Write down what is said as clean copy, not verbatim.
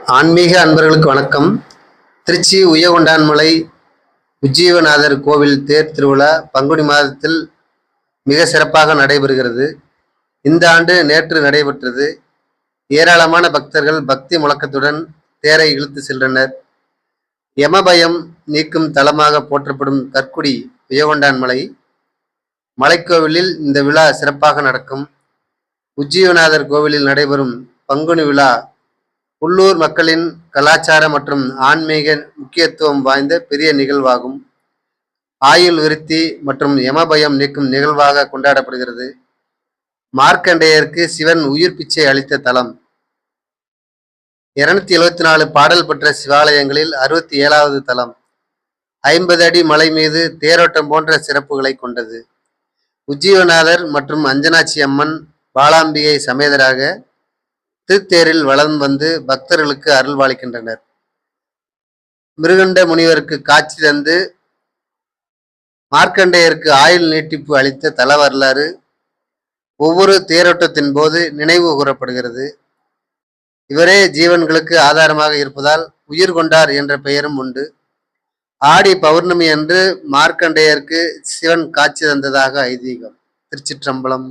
ஆன்மீக அன்பர்களுக்கு வணக்கம். திருச்சி உய்யகொண்டான்மலை உஜ்ஜீவநாதர் கோவில் தேர் திருவிழா பங்குனி மாதத்தில் மிக சிறப்பாக நடைபெறுகிறது. இந்த ஆண்டு நேற்று நடைபெற்றது. ஏராளமான பக்தர்கள் பக்தி முழக்கத்துடன் தேரை இழுத்து சென்றனர். யமபயம் நீக்கும் தலமாக போற்றப்படும் கற்குடி உய்யகொண்டான்மலை மலைக்கோவிலில் இந்த விழா சிறப்பாக நடக்கும். உஜ்ஜீவநாதர் கோவிலில் நடைபெறும் பங்குனி விழா உள்ளூர் மக்களின் கலாச்சார மற்றும் ஆன்மீக முக்கியத்துவம் வாய்ந்த பெரிய நிகழ்வாகும். ஆயுள் விருத்தி மற்றும் யமபயம் நீக்கும் நிகழ்வாக கொண்டாடப்படுகிறது. மார்க்கண்டேயருக்கு சிவன் உயிர் பிச்சை அளித்த தலம். 274 பாடல் பெற்ற சிவாலயங்களில் 67வது தலம். 50 அடி மலை மீது தேரோட்டம் போன்ற சிறப்புகளை கொண்டது. உஜ்ஜீவநாதர் மற்றும் அஞ்சனாட்சி அம்மன் பாலாம்பிகை சமேதராக திருத்தேரில் வலம் வந்து பக்தர்களுக்கு அருள்வாளிக்கின்றனர். மிருகண்ட முனிவருக்கு காட்சி தந்து மார்க்கண்டேயருக்கு ஆயுள் நீட்டிப்பு அளித்த தல வரலாறு ஒவ்வொரு தேரோட்டத்தின் போது நினைவு கூறப்படுகிறது. இவரே ஜீவன்களுக்கு ஆதாரமாக இருப்பதால் உயிர் கொண்டார் என்ற பெயரும் உண்டு. ஆடி பௌர்ணமி அன்று மார்க்கண்டேயருக்கு சிவன் காட்சி தந்ததாக ஐதீகம். திருச்சிற்றம்பலம்.